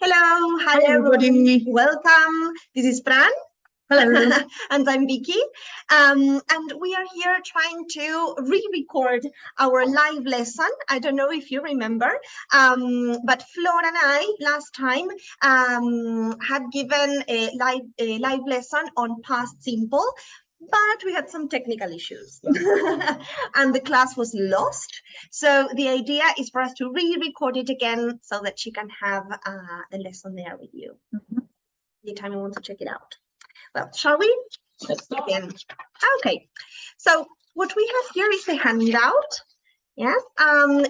Hello, hi everybody. Welcome. This is Fran. Hello. And I'm Vicky. And we are here trying to re-record our live lesson. I don't know if you remember, but Flor and I last time had given a live lesson on past simple, but we had some technical issues and the class was lost. So the idea is for us to re-record it again so that you can have the lesson there with you anytime you want to check it out. Well, shall we? Let's begin. Okay, so what we have here is the handout. Yes,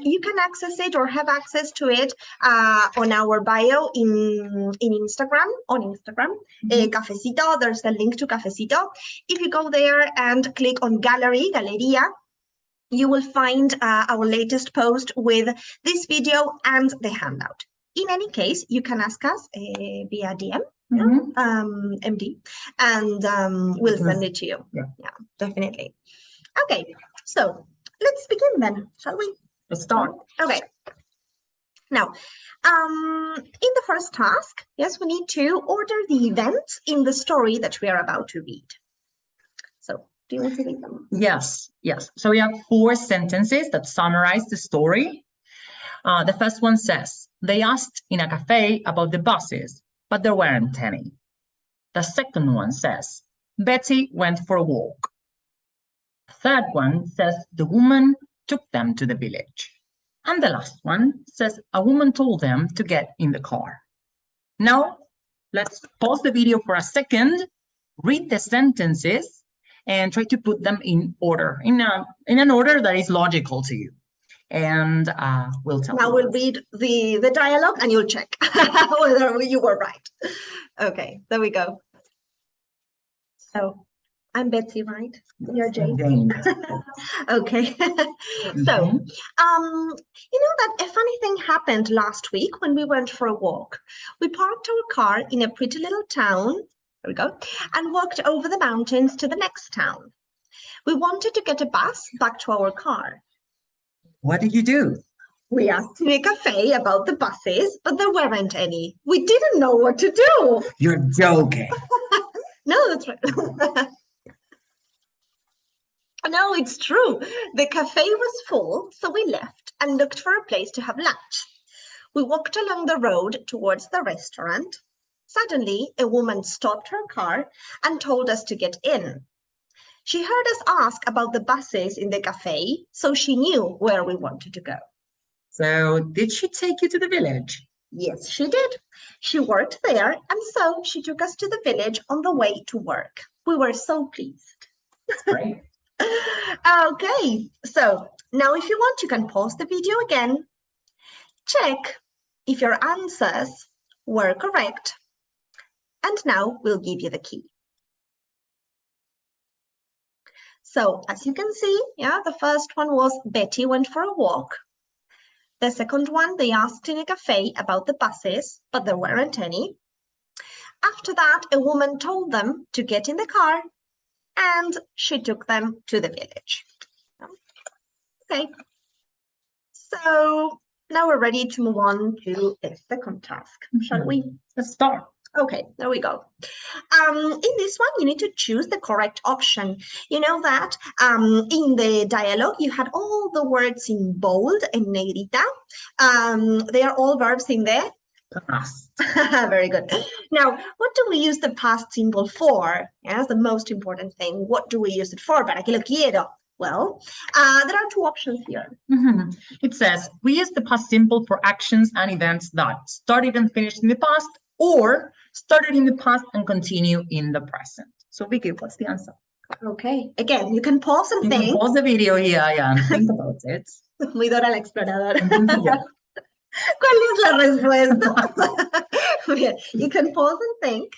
you can access it or have access to it on our bio in Instagram, Cafecito, there's the link to Cafecito. If you go there and click on Gallery, Galeria, you will find our latest post with this video and the handout. In any case, you can ask us via DM, MD, and we'll send it to you. Yeah, definitely. Okay, so let's begin then, shall we? Let's start. Okay. Now, in the first task, yes, we need to order the events in the story that we are about to read. So, do you want to read them? Yes. So we have 4 sentences that summarize the story. The first one says, they asked in a cafe about the buses, but there weren't any. The second one says, Betty went for a walk. The third one says, the woman took them to the village. And the last one says, a woman told them to get in the car. Now, let's pause the video for a second, read the sentences, and try to put them in order, in an order that is logical to you. And we'll tell you. Now we'll read the dialogue and you'll check whether you were right. Okay, there we go. So I'm Betsy, right? You're Jane. Okay. So, you know that a funny thing happened last week when we went for a walk. We parked our car in a pretty little town, there we go, and walked over the mountains to the next town. We wanted to get a bus back to our car. What did you do? We asked in a cafe about the buses, but there weren't any. We didn't know what to do. You're joking. No, that's right. No, it's true. The cafe was full, so we left and looked for a place to have lunch. We walked along the road towards the restaurant. Suddenly, a woman stopped her car and told us to get in. She heard us ask about the buses in the cafe, so she knew where we wanted to go. So, did she take you to the village? Yes, she did. She worked there, and so she took us to the village on the way to work. We were so pleased. Great. Okay, so now if you want, you can pause the video again. Check if your answers were correct. And now we'll give you the key. So as you can see, the first one was Betty went for a walk. The second one, they asked in a cafe about the buses, but there weren't any. After that, a woman told them to get in the car and she took them to the village. Okay, so now we're ready to move on to the second task, shall we? Let's start. Okay, there we go. In this one, you need to choose the correct option. You know that in the dialogue, you had all the words in bold and negrita. They are all verbs in the past. Very good. Now, what do we use the past simple for? Yeah, that's the most important thing. What do we use it for? ¿Para qué lo quiero? Well, there are 2 options here. It says, we use the past simple for actions and events that started and finished in the past, or started in the past and continue in the present. So, Vicky, what's the answer? Okay, again, you can pause and think. You can pause the video here, and think about it. Muy Dora la exploradora. ¿Cuál es la respuesta? Bien, you can pause and think.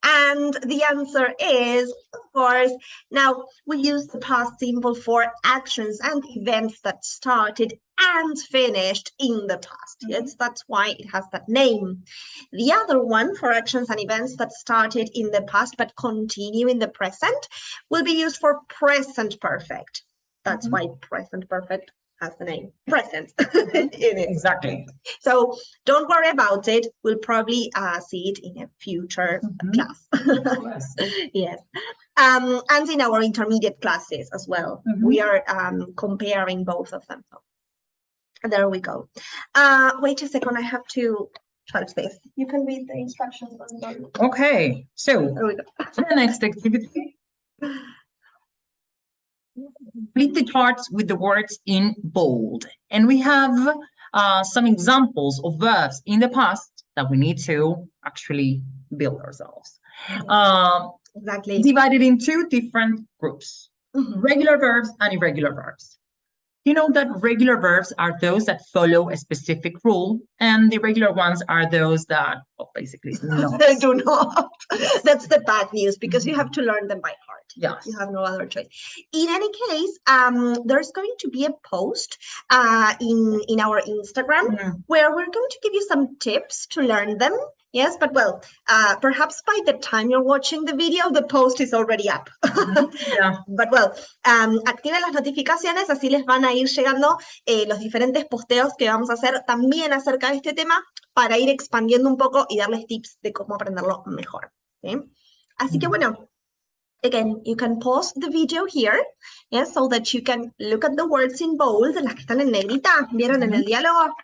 And the answer is, of course, now we use the past simple for actions and events that started and finished in the past. Yes, that's why it has that name. The other one for actions and events that started in the past but continue in the present will be used for present perfect. That's why present perfect has the name present in it. Exactly. So don't worry about it. We'll probably see it in a future class. Yes. Yes. And in our intermediate classes as well. We are comparing both of them. So there we go. Wait a second, I have to touch this. You can read the instructions. Okay, so There we go. for the next activity, complete the charts with the words in bold. And we have some examples of verbs in the past that we need to actually build ourselves. Exactly. Divided in two different groups, regular verbs and irregular verbs. You know that regular verbs are those that follow a specific rule, and the irregular ones are those that, well, basically not. They do not. That's the bad news, because you have to learn them by heart. Yes. You have no other choice. In any case, there's going to be a post in our Instagram where we're going to give you some tips to learn them. Yes, but well, perhaps by the time you're watching the video, the post is already up. Yeah. But well, activen las notificaciones, así les van a ir llegando los diferentes posteos que vamos a hacer también acerca de este tema, para ir expandiendo un poco y darles tips de cómo aprenderlo mejor. ¿Sí? Así que bueno, again, you can pause the video here, yes, so that you can look at the words in bold, las que están en negrita, ¿vieron en el diálogo?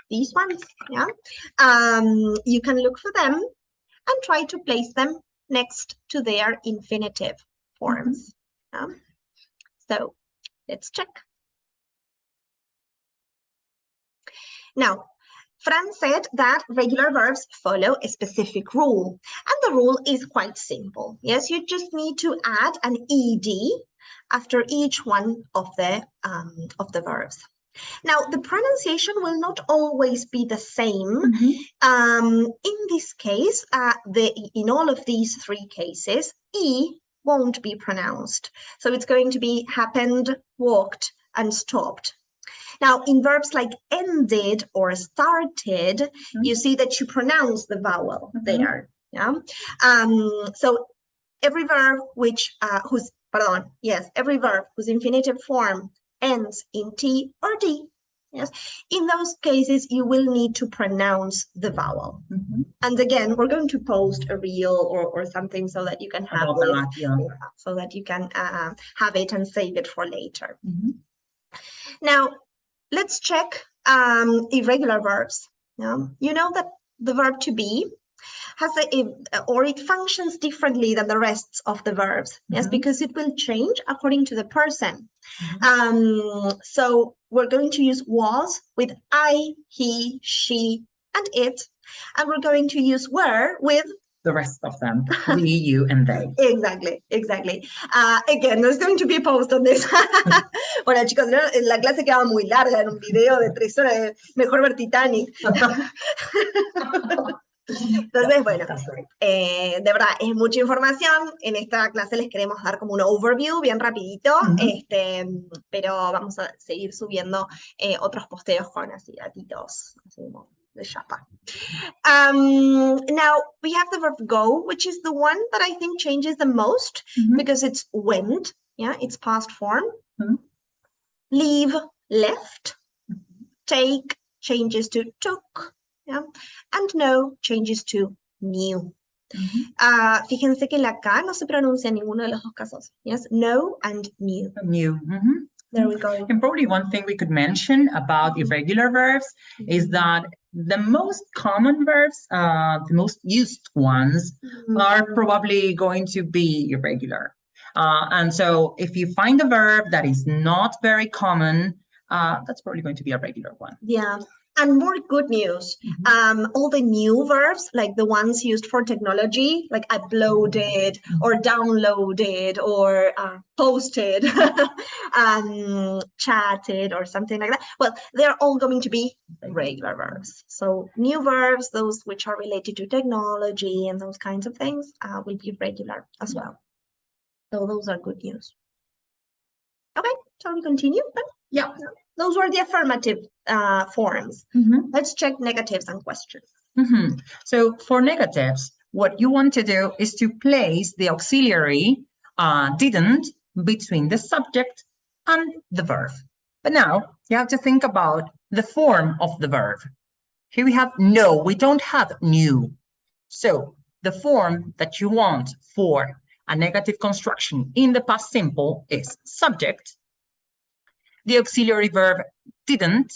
These ones, yeah. You can look for them and try to place them next to their infinitive forms. Yeah? So let's check. Now, Fran said that regular verbs follow a specific rule, and the rule is quite simple. Yes, you just need to add an ed after each one of the verbs. Now, the pronunciation will not always be the same. In this case, in all of these three cases, E won't be pronounced. So it's going to be happened, walked, and stopped. Now, in verbs like ended or started, you see that you pronounce the vowel there. Yeah. So every verb every verb whose infinitive form ends in T or D. Yes. In those cases, you will need to pronounce the vowel. And again, we're going to post a reel or something so that you can have it, so that you can have it and save it for later. Now, let's check irregular verbs. Yeah. You know that the verb to be has it functions differently than the rest of the verbs, yes, because it will change according to the person. So we're going to use was with I, he, she, and it, and we're going to use were with the rest of them, we, you, and they. Exactly. Again, there's going to be a post on this. Bueno, chicos, la clase quedaba muy larga, en un video de 3 horas, mejor ver Titanic. Entonces, bueno, de verdad, es mucha información. En esta clase les queremos dar como un overview bien rapidito, pero vamos a seguir subiendo otros posteos con así datitos, así como de chapa. Now, we have the verb go, which is the one that I think changes the most, because it's went, yeah, it's past form. Leave, left. Take changes to took. Yeah. And no changes to new. Fíjense que la K no se pronuncia en ninguno de los dos casos. Yes, no and new. New. There we go. And probably one thing we could mention about irregular verbs is that the most common verbs, the most used ones, are probably going to be irregular. And so if you find a verb that is not very common, that's probably going to be a regular one. Yeah. And more good news, all the new verbs, like the ones used for technology, like uploaded or downloaded or posted, chatted or something like that, well, they're all going to be regular verbs. So new verbs, those which are related to technology and those kinds of things, will be regular as well. So those are good news. Okay, shall we continue? Yeah. Those were the affirmative forms. Let's check negatives and questions. So for negatives, what you want to do is to place the auxiliary didn't between the subject and the verb. But now you have to think about the form of the verb. Here we have know. We don't have knew. So the form that you want for a negative construction in the past simple is subject, the auxiliary verb didn't,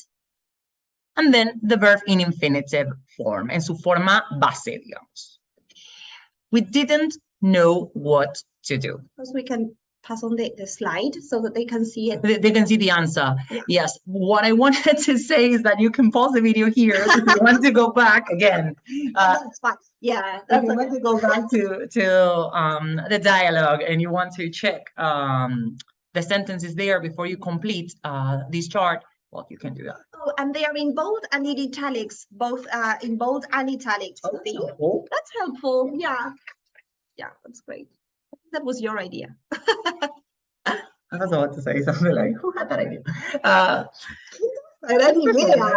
and then the verb in infinitive form, en su forma base, digamos. We didn't know what to do. Because we can pass on the slide so that they can see it. They can see the answer. Yeah. Yes. What I wanted to say is that you can pause the video here if you want to go back again. That's fine. Yeah, If that's you want to go back to the dialogue and you want to check the sentences there before you complete this chart, well, you can do that. Oh, and they are in bold and in italics, both in bold and italics. Oh, See? helpful. That's helpful. Yeah. Yeah, that's great. That was your idea. I was about to say something like, who had that idea?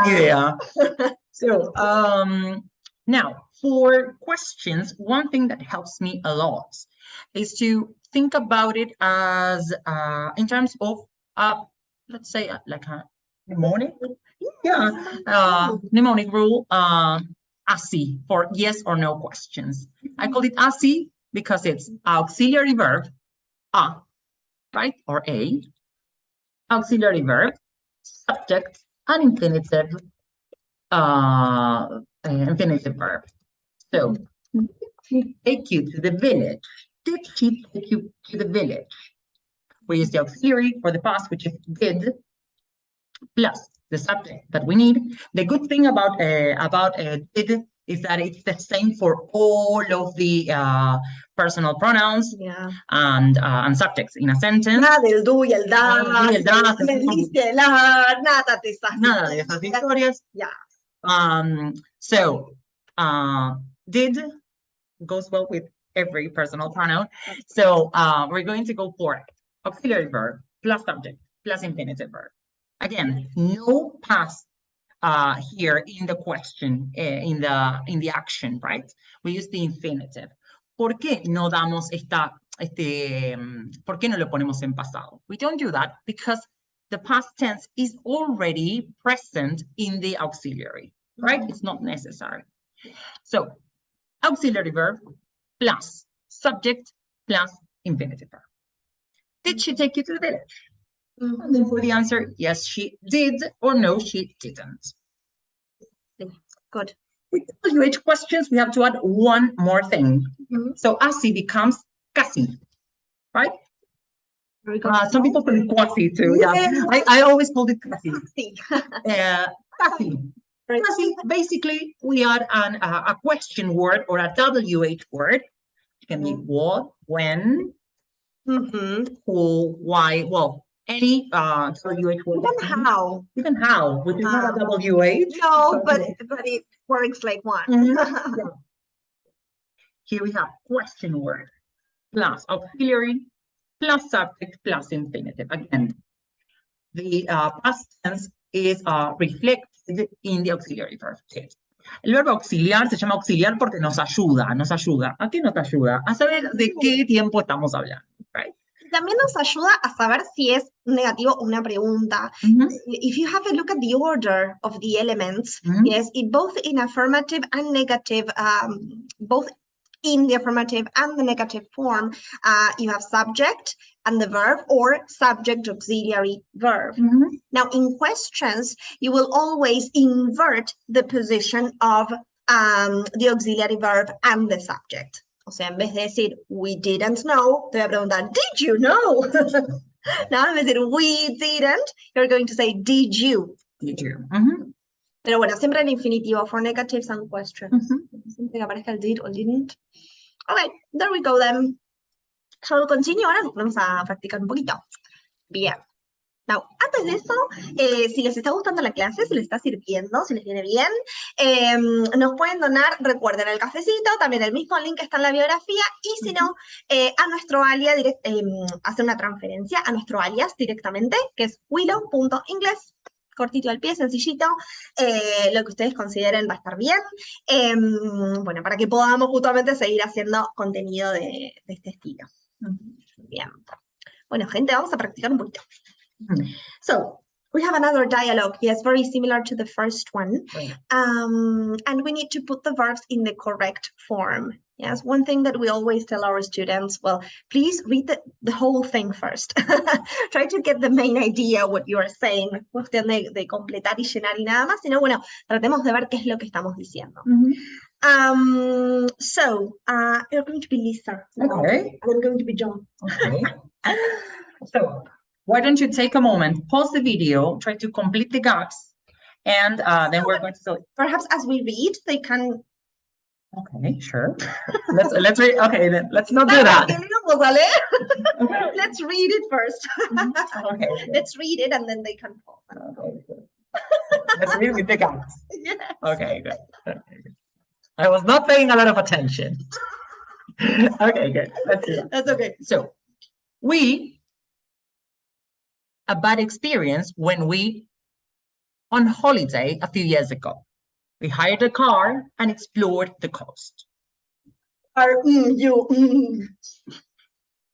idea. So now for questions, one thing that helps me a lot is to think about it as in terms of let's say like a mnemonic. Yeah, mnemonic rule. ASI for yes or no questions. I call it ASI because it's auxiliary verb a, right, or a, auxiliary verb, subject, and infinitive verb. So, did she take you to the village? Did she take you to the village? We use the auxiliary for the past, which is did, plus the subject that we need. The good thing about did is that it's the same for all of the personal pronouns and subjects in a sentence. Nada del do y el da, Y el da, me dice la, nada de esas. Nada de esas historias. Yeah. So, did goes well with every personal pronoun. So we're going to go for auxiliary verb plus subject plus infinitive verb. Again, no past here in the question, in the action, right? We use the infinitive. ¿Por qué no damos por qué no lo ponemos en pasado? We don't do that because the past tense is already present in the auxiliary, right? It's not necessary. So, auxiliary verb plus subject plus infinitive verb. Did she take you to the village? And then for the answer, yes, she did, or no, she didn't. Good. With WH questions, we have to add one more thing. So, ASI becomes casi, right? Some people call it quasi too. Yeah, I always called it casi. Casi. Casi, basically, we add a question word or a WH word. It can be what, when, who, why. Well, any WH word. Even how. Even how, which is not a WH. No, but it works like one. Yeah. Here we have question word plus auxiliary plus subject plus infinitive. Again, the past tense is reflected in the auxiliary verb. El verbo auxiliar se llama auxiliar porque nos ayuda. ¿A qué nos ayuda? A saber de qué tiempo estamos hablando, right? También nos ayuda a saber si es negativo o una pregunta. If you have a look at the order of the elements, yes, both in affirmative and negative, both in the affirmative and the negative form, you have subject and the verb or subject auxiliary verb. Now, in questions, you will always invert the position of the auxiliary verb and the subject. O sea, en vez de decir, we didn't know, te voy a preguntar, did you know? Now, en vez de decir, we didn't, you're going to say, did you? Did you? Pero bueno, siempre en infinitivo, for negatives and questions. Siempre que aparezca el did o didn't. Okay, there we go then. Shall we continue? Ahora nos ponemos a practicar un poquito. Bien. Now, antes de eso, si les está gustando la clase, si les está sirviendo, si les viene bien, nos pueden donar, recuerden, el cafecito, también el mismo link está en la biografía, y si no, a nuestro alias, hacer una transferencia a nuestro alias directamente, que es willow.inglés, cortito al pie, sencillito, lo que ustedes consideren va a estar bien, bueno, para que podamos justamente seguir haciendo contenido de este estilo. Bien. Bueno, gente, vamos a practicar un poquito. So, We have another dialogue, yes, very similar to the first one. Right. And we need to put the verbs in the correct form. Yes, one thing that we always tell our students, well, please read the whole thing first. Try to get the main idea what you are saying. Cuestión de completar y llenar y nada más, sino bueno, tratemos de ver qué es lo que estamos diciendo. So, you're going to be Lisa. Okay. I'm going to be John. Okay. So, why don't you take a moment, pause the video, try to complete the gaps, and then we're going to. Perhaps as we read, they can. Okay, sure. let's read. Okay, then let's not do that. Let's read it first. Okay. Let's read it and then they can pause. Okay. Let's read with the gaps. Yes. Okay, good. Okay, good. I was not paying a lot of attention. Okay, good. Let's do that. That's okay. So, a bad experience when we on holiday a few years ago. We hired a car and explored the coast.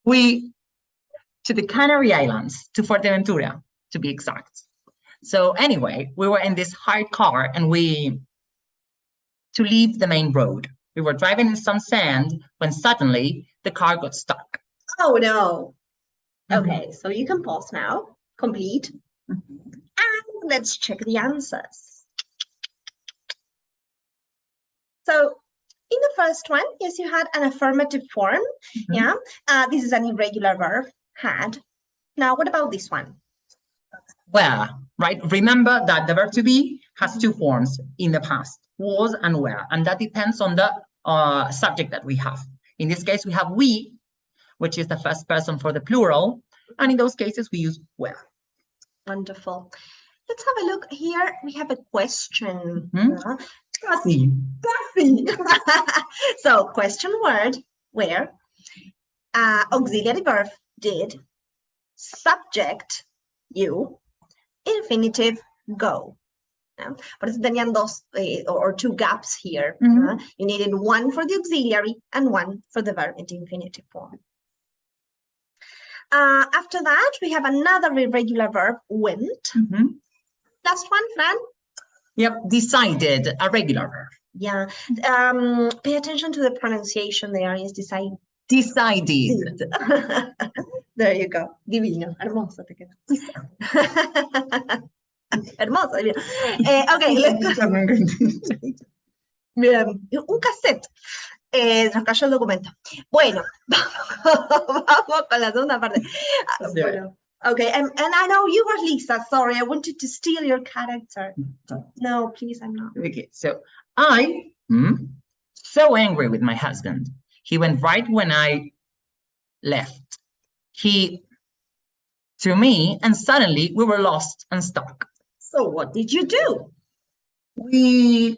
We to the Canary Islands, to Fuerteventura, to be exact. So anyway, we were in this hired car and to leave the main road. We were driving in some sand when suddenly the car got stuck. Oh no. Okay, so you can pause now, complete, and let's check the answers. So in the first one, yes, you had an affirmative form. Yeah, this is an irregular verb, had. Now, what about this one? Well, right, remember that the verb to be has two forms in the past, was and were, and that depends on the subject that we have. In this case, we have we, which is the first person for the plural, and in those cases, we use were. Wonderful. Let's have a look here. We have a question. Kathy. So, question word, where, auxiliary verb, did, subject, you, infinitive, go. Por eso tenían dos or two gaps here. You needed one for the auxiliary and one for the verb in the infinitive form. After that, we have another irregular verb, went. Last one, Fran? Yep, decided, a regular verb. Yeah. Pay attention to the pronunciation there. Is decide. Decided. There you go. Divino. Hermoso te queda. Hermoso. Okay, let's Bien. Un cassette. Nos cayó el documento. Bueno, vamos con la segunda parte. Bueno. Okay, and I know you were Lisa. Sorry, I wanted to steal your character. No, please, I'm not. Okay, so I so angry with my husband. He went right when I left. He to me, and suddenly we were lost and stuck. So what did you do? We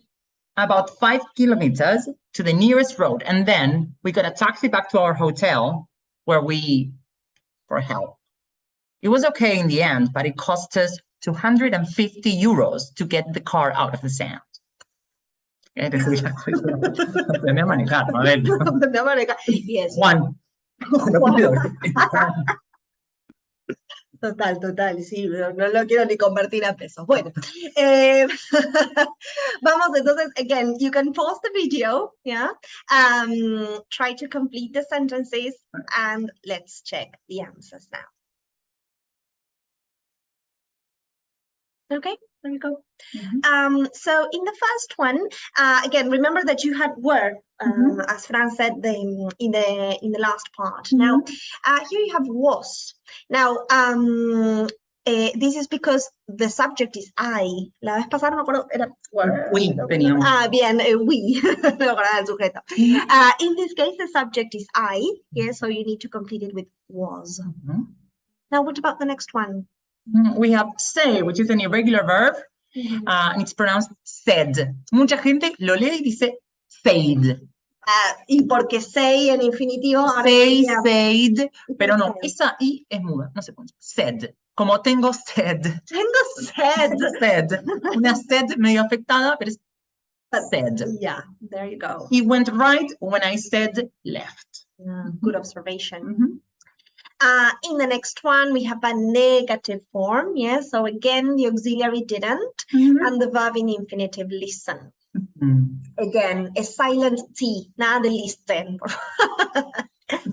about 5 kilometers to the nearest road, and then we got a taxi back to our hotel where we for help. It was okay in the end, but it cost us 250 euros to get the car out of the sand. Yes. One. Total, sí, no lo quiero ni convertir a pesos. Bueno, vamos entonces, again, you can pause the video, yeah, try to complete the sentences, and let's check the answers now. Okay, there you go. So in the first one, again, remember that you had were, as Fran said in the last part. Now, here you have was. Now, this is because the subject is I. La vez pasada no me acuerdo, era were. We teníamos. Bien, we. No me acordaba del sujeto. In this case, the subject is I. Yeah, so you need to complete it with was. Now, what about the next one? We have say, which is an irregular verb, and it's pronounced said. Mucha gente lo lee y dice said. Y porque say en infinitivo. Say, said, pero no, esa I es muda, no se pone. Said, como tengo sed. Tengo sed. Said, una sed medio afectada, pero es said. Yeah, there you go. He went right when I said left. Good observation. In the next one, we have a negative form. Yes, so again, the auxiliary didn't, and the verb in infinitive listen. Again, a silent T, nada de listen.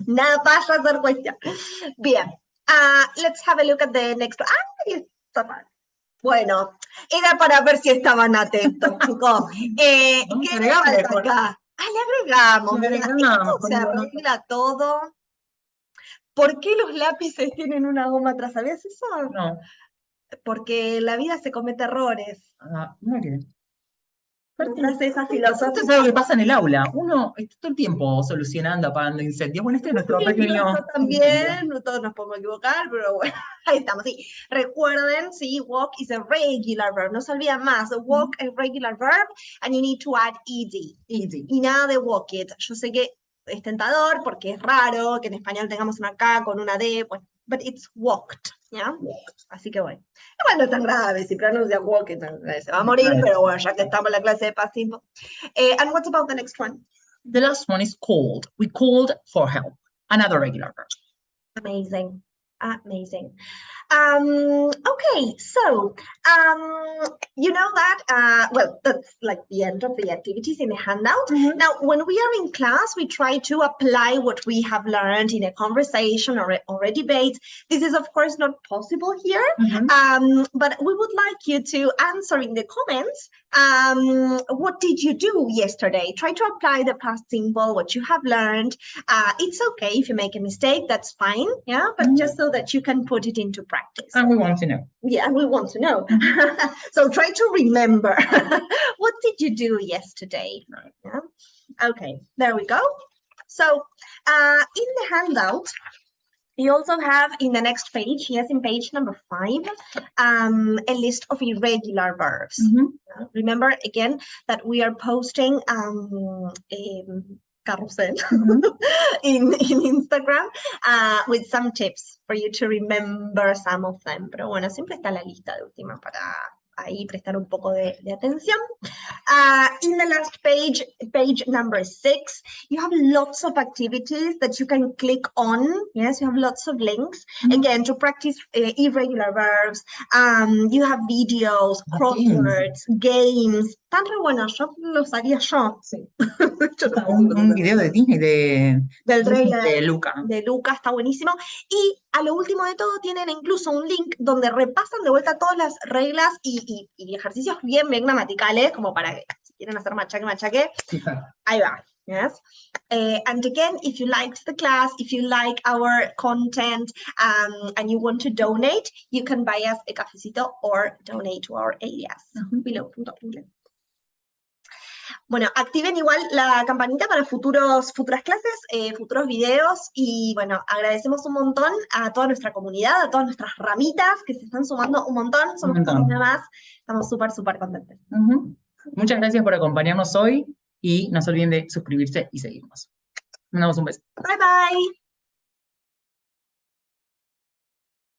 Nada pasa a hacer cuestión. Bien, let's have a look at the next one. ¡Ay! Está mal. Bueno, era para ver si estaban atentos, chicos. ¿Qué le falta acá? Le agregamos. Esto se arregla todo. ¿Por qué los lápices tienen una goma atrás? ¿Sabías eso? No. Porque en la vida se comete errores. Muy bien. Esa Esto es algo que pasa en el aula. Uno está todo el tiempo solucionando, apagando incendios. Bueno, este es nuestro pequeño... Yo también, todos nos podemos equivocar, pero bueno, ahí estamos. Sí. Recuerden, sí, walk is a regular verb. No se olviden más. Walk is a regular verb, and you need to add ed. Y nada de walk it. Yo sé que es tentador porque es raro que en español tengamos una K con una D, bueno, but it's walked, ¿ya? Así que bueno. Igual no es tan grave, si pronuncia walked, se va a morir, pero bueno, ya que estamos en la clase de past simple. And what's about the next one? The last one is called. We called for help. Another regular verb. Amazing. Amazing. Okay, so you know that, well, that's like the end of the activities in the handout. Now, when we are in class, we try to apply what we have learned in a conversation or a debate. This is, of course, not possible here, but we would like you to answer in the comments, what did you do yesterday? Try to apply the past simple, what you have learned. It's okay if you make a mistake, that's fine, yeah, but just so that you can put it into practice. And we want to know. Yeah, and we want to know. So try to remember. What did you do yesterday? Right. Yeah? Okay, there we go. So in the handout, you also have in the next page, yes, in page number 5, a list of irregular verbs. Remember, again, that we are posting carousel in Instagram with some tips for you to remember some of them. Pero bueno, siempre está la lista de última para ahí prestar un poco de atención. In the last page, page number 6, you have lots of activities that you can click on. Yes, you have lots of links, again, to practice irregular verbs. You have videos, crosswords, games. Tan re buenos, yo los haría yo. Sí. Un video de Disney del trailer de Luca. De Luca, está buenísimo. Y a lo último de todo tienen incluso un link donde repasan de vuelta todas las reglas y ejercicios bien gramaticales, como para que si quieren hacer machaque, ahí va. Yes. And again, if you liked the class, if you like our content, and you want to donate, you can buy us a cafecito or donate to our alias. Below. Bueno, activen igual la campanita para futuras clases, futuros videos, y bueno, agradecemos un montón a toda nuestra comunidad, a todas nuestras ramitas que se están sumando un montón, somos una más, estamos súper contentos. Muchas gracias por acompañarnos hoy y no se olviden de suscribirse y seguirnos. Mandamos un beso. Bye bye.